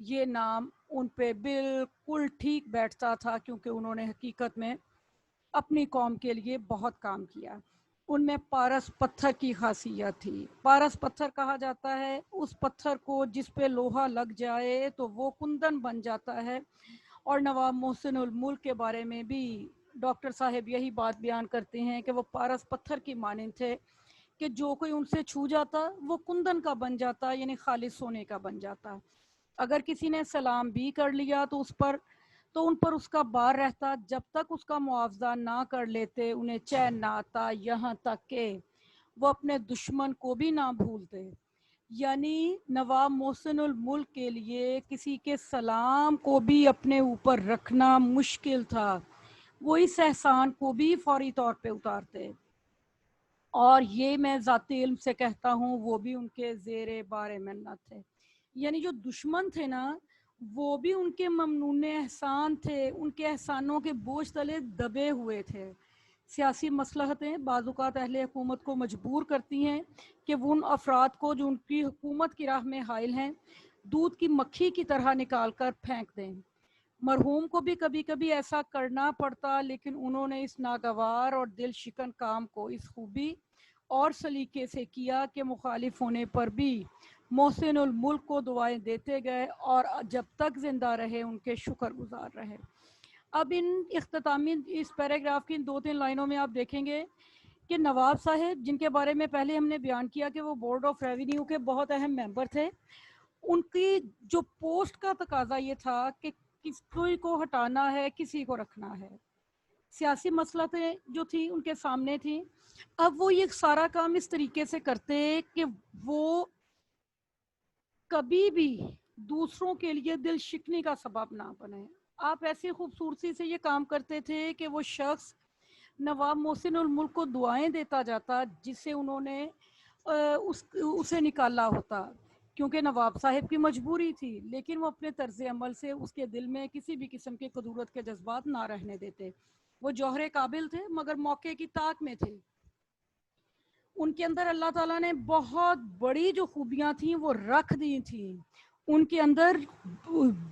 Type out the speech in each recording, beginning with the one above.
یہ نام ان پہ بالکل ٹھیک بیٹھتا تھا، کیونکہ انہوں نے حقیقت میں اپنی قوم کے لیے بہت کام کیا۔ ان میں پارس پتھر کی خاصیت تھی۔ پارس پتھر کہا جاتا ہے اس پتھر کو جس پہ لوہا لگ جائے تو وہ کندن بن جاتا ہے، اور نواب محسن الملک کے بارے میں بھی ڈاکٹر صاحب یہی بات بیان کرتے ہیں کہ وہ پارس پتھر کی مانند تھے کہ جو کوئی ان سے چھو جاتا وہ کندن کا بن جاتا، یعنی خالص سونے کا بن جاتا۔ اگر کسی نے سلام بھی کر لیا تو ان پر اس کا بار رہتا، جب تک اس کا معاوضہ نہ کر لیتے انہیں چین نہ آتا، یہاں تک کہ وہ اپنے دشمن کو بھی نہ بھولتے۔ یعنی نواب محسن الملک کے لیے کسی کے سلام کو بھی اپنے اوپر رکھنا مشکل تھا، وہ اس احسان کو بھی فوری طور پہ اتارتے، اور یہ میں ذاتی علم سے کہتا ہوں وہ بھی ان کے زیر بار منت تھے۔ یعنی جو دشمن تھے نا، وہ بھی ان کے ممنون احسان تھے، ان کے احسانوں کے بوجھ تلے دبے ہوئے تھے۔ سیاسی مصلحتیں بعض اوقات اہل حکومت کو مجبور کرتی ہیں کہ وہ ان افراد کو جو ان کی حکومت کی راہ میں حائل ہیں دودھ کی مکھی کی طرح نکال کر پھینک دیں۔ مرحوم کو بھی کبھی کبھی ایسا کرنا پڑتا، لیکن انہوں نے اس ناگوار اور دل شکن کام کو اس خوبی اور سلیقے سے کیا کہ مخالف ہونے پر بھی محسن الملک کو دعائیں دیتے گئے اور جب تک زندہ رہے ان کے شکر گزار رہے۔ اب ان اختتامی اس پیراگراف کی ان 2-3 لائنوں میں آپ دیکھیں گے کہ نواب صاحب، جن کے بارے میں پہلے ہم نے بیان کیا کہ وہ بورڈ آف ریونیو کے بہت اہم ممبر تھے، ان کی جو پوسٹ کا تقاضا یہ تھا کہ کسی کو ہٹانا ہے، کسی کو رکھنا ہے۔ سیاسی مصلحتیں جو تھی ان کے سامنے تھیں۔ اب وہ یہ سارا کام اس طریقے سے کرتے کہ وہ کبھی بھی دوسروں کے لیے دل شکنی کا سبب نہ بنے۔ آپ ایسی خوبصورتی سے یہ کام کرتے تھے کہ وہ شخص نواب محسن الملک کو دعائیں دیتا جاتا جسے انہوں نے اسے نکالا ہوتا، کیونکہ نواب صاحب کی مجبوری تھی، لیکن وہ اپنے طرز عمل سے اس کے دل میں کسی بھی قسم کے قدورت کے جذبات نہ رہنے دیتے۔ وہ جوہر قابل تھے مگر موقع کی طاق میں تھے۔ ان کے اندر اللہ تعالیٰ نے بہت بڑی جو خوبیاں تھیں وہ رکھ دی تھیں، ان کے اندر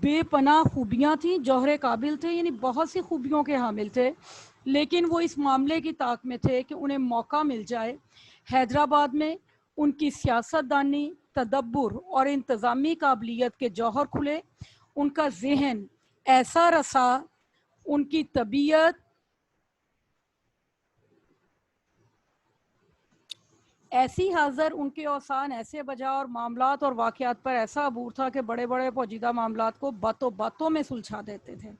بے پناہ خوبیاں تھیں، جوہر قابل تھے، یعنی بہت سی خوبیوں کے حامل تھے، لیکن وہ اس معاملے کی طاق میں تھے کہ انہیں موقع مل جائے۔ حیدرآباد میں ان کی سیاست دانی، تدبر اور انتظامی قابلیت کے جوہر کھلے، ان کا ذہن ایسا رسا، ان کی طبیعت ایسی حاضر، ان کے اوسان ایسے بجا اور معاملات اور واقعات پر ایسا عبور تھا کہ بڑے بڑے پوجیدہ معاملات کو باتوں باتوں میں سلجھا دیتے تھے۔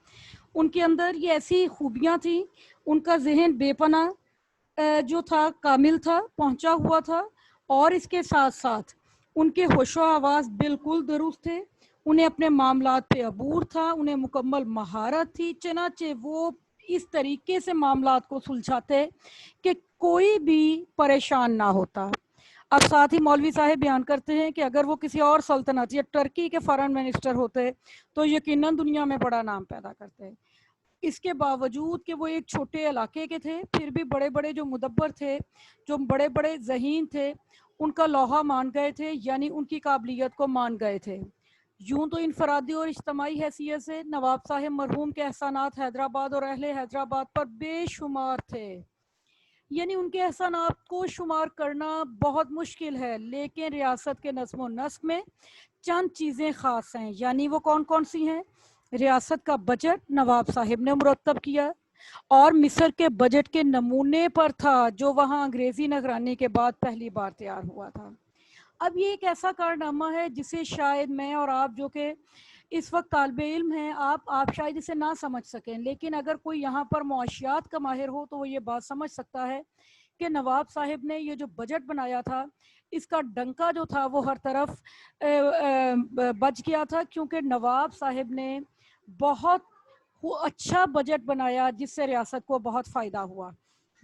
ان کے اندر یہ ایسی خوبیاں تھیں، ان کا ذہن بے پناہ جو تھا کامل تھا، پہنچا ہوا تھا، اور اس کے ساتھ ساتھ ان کے ہوش و حواس بالکل درست تھے، انہیں اپنے معاملات پہ عبور تھا، انہیں مکمل مہارت تھی، چنانچہ وہ اس طریقے سے معاملات کو سلجھاتے کہ کوئی بھی پریشان نہ ہوتا۔ اب ساتھ ہی مولوی صاحب بیان کرتے ہیں کہ اگر وہ کسی اور سلطنت یا ٹرکی کے فارن منسٹر ہوتے تو یقیناً دنیا میں بڑا نام پیدا کرتے۔ اس کے باوجود کہ وہ ایک چھوٹے علاقے کے تھے، پھر بھی بڑے بڑے جو مدبر تھے، جو بڑے بڑے ذہین تھے، ان کا لوہا مان گئے تھے، یعنی ان کی قابلیت کو مان گئے تھے۔ یوں تو انفرادی اور اجتماعی حیثیت سے نواب صاحب مرحوم کے احسانات حیدرآباد اور اہل حیدرآباد پر بے شمار تھے، یعنی ان کے احسانات کو شمار کرنا بہت مشکل ہے، لیکن ریاست کے نظم و نسق میں چند چیزیں خاص ہیں۔ یعنی وہ کون کون سی ہیں؟ ریاست کا بجٹ نواب صاحب نے مرتب کیا، اور مصر کے بجٹ کے نمونے پر تھا جو وہاں انگریزی نگرانی کے بعد پہلی بار تیار ہوا تھا۔ اب یہ ایک ایسا کارنامہ ہے جسے شاید میں اور آپ جو کہ اس وقت طالب علم ہیں، آپ شاید اسے نہ سمجھ سکیں، لیکن اگر کوئی یہاں پر معاشیات کا ماہر ہو تو وہ یہ بات سمجھ سکتا ہے کہ نواب صاحب نے یہ جو بجٹ بنایا تھا اس کا ڈنکا جو تھا وہ ہر طرف بج گیا تھا، کیونکہ نواب صاحب نے بہت اچھا بجٹ بنایا جس سے ریاست کو بہت فائدہ ہوا۔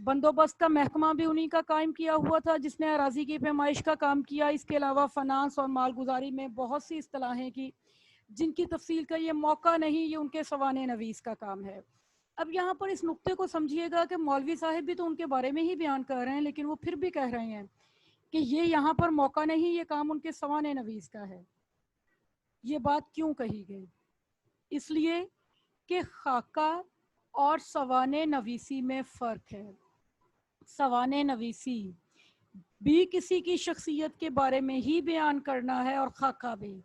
بندوبست کا محکمہ بھی انہی کا قائم کیا ہوا تھا جس نے اراضی کی پیمائش کا کام کیا۔ اس کے علاوہ فنانس اور مال گزاری میں بہت سی اصطلاحیں کی جن کی تفصیل کا یہ موقع نہیں، یہ ان کے سوانح نویس کا کام ہے۔ اب یہاں پر اس نقطے کو سمجھیے گا کہ مولوی صاحب بھی تو ان کے بارے میں ہی بیان کر رہے ہیں، لیکن وہ پھر بھی کہہ رہے ہیں کہ یہ یہاں پر موقع نہیں، یہ کام ان کے سوانح نویس کا ہے۔ یہ بات کیوں کہی گئی؟ اس لیے کہ خاکہ اور سوانح نویسی میں فرق ہے. سوانح نویسی بھی کسی کی شخصیت کے بارے میں ہی بیان کرنا ہے اور خاکہ بھی.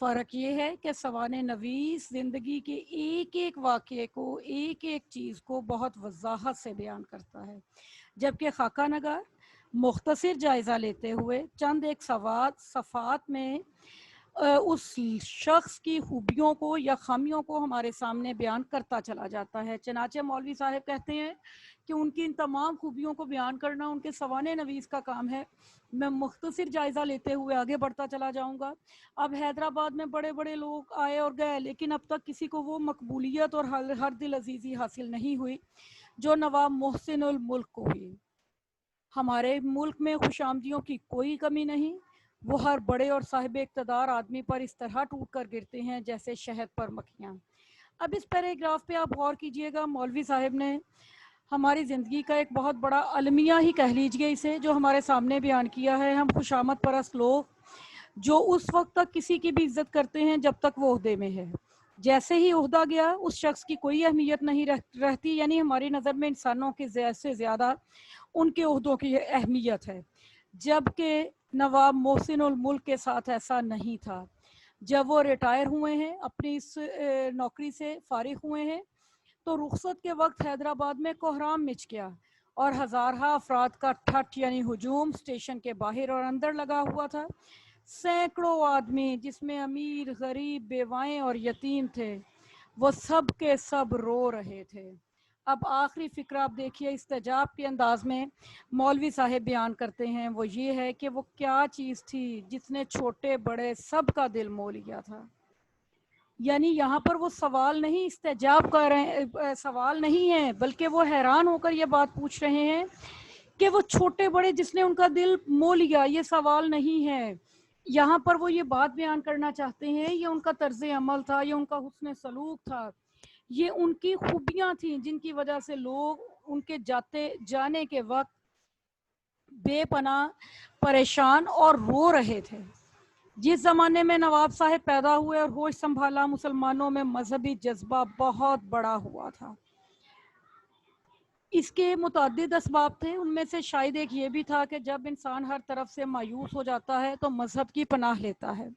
فرق یہ ہے کہ سوانح نویس زندگی کے ایک ایک واقعے کو، ایک ایک چیز کو بہت وضاحت سے بیان کرتا ہے، جبکہ خاکہ نگار مختصر جائزہ لیتے ہوئے چند ایک صفحات میں اس شخص کی خوبیوں کو یا خامیوں کو ہمارے سامنے بیان کرتا چلا جاتا ہے. چنانچہ مولوی صاحب کہتے ہیں کہ ان کی ان تمام خوبیوں کو بیان کرنا ان کے سوانح نویس کا کام ہے. میں مختصر جائزہ لیتے ہوئے آگے بڑھتا چلا جاؤں گا. اب حیدرآباد میں بڑے بڑے لوگ آئے اور گئے، لیکن اب تک کسی کو وہ مقبولیت اور ہر دل عزیزی حاصل نہیں ہوئی جو نواب محسن الملک کو ہوئی. ہمارے ملک میں خوش آمدیوں کی کوئی کمی نہیں، وہ ہر بڑے اور صاحب اقتدار آدمی پر اس طرح ٹوٹ کر گرتے ہیں جیسے شہد پر مکھیاں. اب اس پیراگراف پہ آپ غور کیجئے گا، مولوی صاحب نے ہماری زندگی کا ایک بہت بڑا المیہ ہی کہہ لیجئے اسے جو ہمارے سامنے بیان کیا ہے. ہم خوشامد پرست لوگ جو اس وقت تک کسی کی بھی عزت کرتے ہیں جب تک وہ عہدے میں ہے. جیسے ہی عہدہ گیا اس شخص کی کوئی اہمیت نہیں رہتی، یعنی ہماری نظر میں انسانوں کے سے زیادہ ان کے عہدوں کی اہمیت ہے. جبکہ نواب محسن الملک کے ساتھ ایسا نہیں تھا. جب وہ ریٹائر ہوئے ہیں، اپنی اس نوکری سے فارغ ہوئے ہیں، تو رخصت کے وقت حیدرآباد میں کوہرام مچ گیا اور ہزارہ افراد کا ٹھٹ یعنی ہجوم اسٹیشن کے باہر اور اندر لگا ہوا تھا. سینکڑوں آدمی جس میں امیر، غریب، بیوائیں اور یتیم تھے، وہ سب کے سب رو رہے تھے. اب آخری فقرہ آپ دیکھیے استجاب کے انداز میں مولوی صاحب بیان کرتے ہیں. وہ یہ ہے کہ وہ کیا چیز تھی جس نے چھوٹے بڑے سب کا دل مو لیا تھا. یعنی یہاں پر وہ سوال نہیں استجاب کر رہے، سوال نہیں ہے، بلکہ وہ حیران ہو کر یہ بات پوچھ رہے ہیں کہ وہ چھوٹے بڑے جس نے ان کا دل مو لیا. یہ سوال نہیں ہے. یہاں پر وہ یہ بات بیان کرنا چاہتے ہیں، یہ ان کا طرز عمل تھا، یہ ان کا حسن سلوک تھا، یہ ان کی خوبیاں تھیں جن کی وجہ سے لوگ ان کے جانے کے وقت بے پناہ پریشان اور رو رہے تھے. جس زمانے میں نواب صاحب پیدا ہوئے اور ہوش سنبھالا، مسلمانوں میں مذہبی جذبہ بہت بڑا ہوا تھا. اس کے متعدد اسباب تھے، ان میں سے شاید ایک یہ بھی تھا کہ جب انسان ہر طرف سے مایوس ہو جاتا ہے تو مذہب کی پناہ لیتا ہے.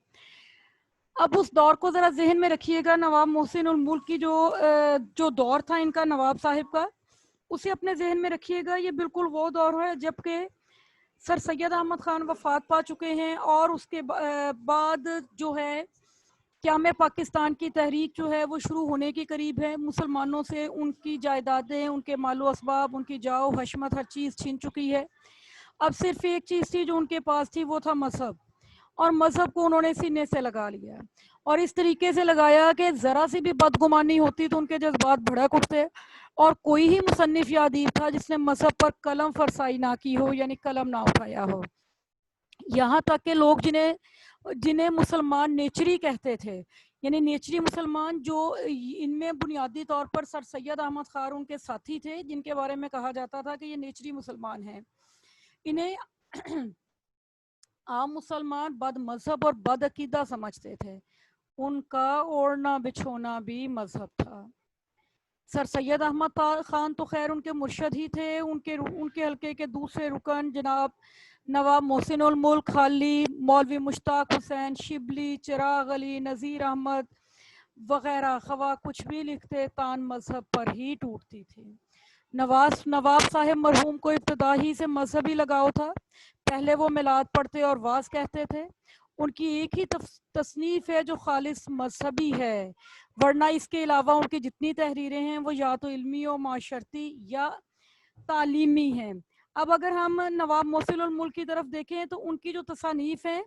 اب اس دور کو ذرا ذہن میں رکھیے گا. نواب محسن الملک کی جو دور تھا ان کا، نواب صاحب کا، اسے اپنے ذہن میں رکھیے گا. یہ بالکل وہ دور ہے جب کہ سر سید احمد خان وفات پا چکے ہیں اور اس کے بعد جو ہے قیام پاکستان کی تحریک جو ہے وہ شروع ہونے کے قریب ہے. مسلمانوں سے ان کی جائیدادیں، ان کے مال و اسباب، ان کی جاؤ حشمت، ہر چیز چھین چکی ہے. اب صرف ایک چیز تھی جو ان کے پاس تھی، وہ تھا مذہب. اور مذہب کو انہوں نے سینے سے لگا لیا اور اس طریقے سے لگایا کہ ذرا سی بھی بدگمانی ہوتی تو ان کے جذبات بھڑک اٹھتے. اور کوئی ہی مصنف یا ادیب تھا جس نے مذہب پر قلم فرسائی نہ کی ہو، یعنی قلم نہ اٹھایا ہو. یہاں تک کہ لوگ جنہیں مسلمان نیچری کہتے تھے، یعنی نیچری مسلمان، جو ان میں بنیادی طور پر سر سید احمد خان ان کے ساتھی تھے، جن کے بارے میں کہا جاتا تھا کہ یہ نیچری مسلمان ہیں. انہیں عام مسلمان بد مذہب اور بد عقیدہ سمجھتے تھے. ان کا اوڑھنا بچھونا بھی مذہب تھا. سر سید احمد خان تو خیر ان کے مرشد ہی تھے. ان کے حلقے کے دوسرے رکن جناب نواب محسن الملک خالی، مولوی مشتاق حسین، شبلی، چراغ علی، نذیر احمد وغیرہ خواہ کچھ بھی لکھتے تان مذہب پر ہی ٹوٹتی تھی. نواب صاحب مرحوم کو ابتدا ہی سے مذہبی لگاؤ تھا. پہلے وہ میلاد پڑھتے اور واز کہتے تھے. ان کی ایک ہی تصنیف ہے جو خالص مذہبی ہے، ورنہ اس کے علاوہ ان کی جتنی تحریریں ہیں وہ یا تو علمی و معاشرتی یا تعلیمی ہیں. اب اگر ہم نواب محسن الملک کی طرف دیکھیں تو ان کی جو تصانیف ہیں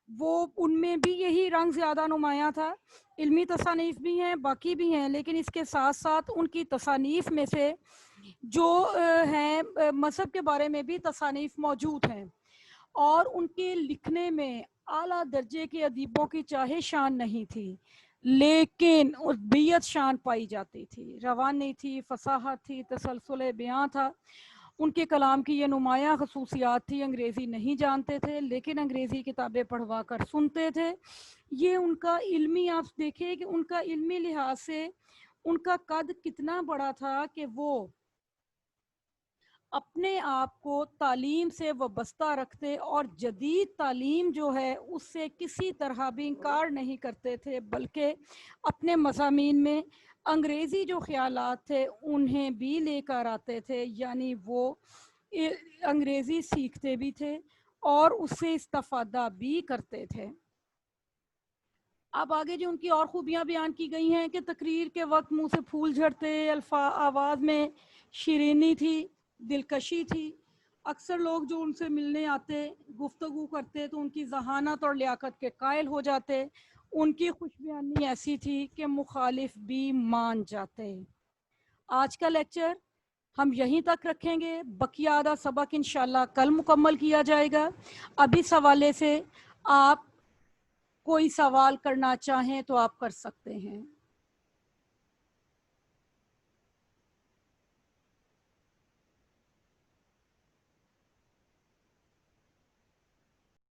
وہ ان میں بھی یہی رنگ زیادہ نمایاں تھا. علمی تصانیف بھی ہیں، باقی بھی ہیں، لیکن اس کے ساتھ ساتھ ان کی تصانیف میں سے جو ہیں مذہب کے بارے میں بھی تصانیف موجود ہیں. اور ان کے لکھنے میں اعلیٰ درجے کے ادیبوں کی چاہے شان نہیں تھی، لیکن ادبیت شان پائی جاتی تھی. روانی تھی، فصاحت تھی، تسلسل بیان تھا. ان کے کلام کی یہ نمایاں خصوصیات تھی، انگریزی نہیں جانتے تھے لیکن انگریزی کتابیں پڑھوا کر سنتے تھے۔ یہ ان کا علمی، آپ دیکھیں کہ ان کا علمی لحاظ سے ان کا قد کتنا بڑا تھا کہ وہ اپنے آپ کو تعلیم سے وابستہ رکھتے اور جدید تعلیم جو ہے اس سے کسی طرح بھی انکار نہیں کرتے تھے، بلکہ اپنے مضامین میں انگریزی جو خیالات تھے انہیں بھی لے کر آتے تھے، یعنی وہ انگریزی سیکھتے بھی تھے اور اس سے استفادہ بھی کرتے تھے۔ اب آگے جو ان کی اور خوبیاں بیان کی گئی ہیں کہ تقریر کے وقت منہ سے پھول جھڑتے، آواز میں شیرینی تھی، دلکشی تھی۔ اکثر لوگ جو ان سے ملنے آتے، گفتگو کرتے تو ان کی ذہانت اور لیاقت کے قائل ہو جاتے۔ ان کی خوش بیانی ایسی تھی کہ مخالف بھی مان جاتے۔ آج کا لیکچر ہم یہیں تک رکھیں گے، بقیہ آدھا سبق انشاءاللہ کل مکمل کیا جائے گا۔ اب اس حوالے سے آپ کوئی سوال کرنا چاہیں تو آپ کر سکتے ہیں۔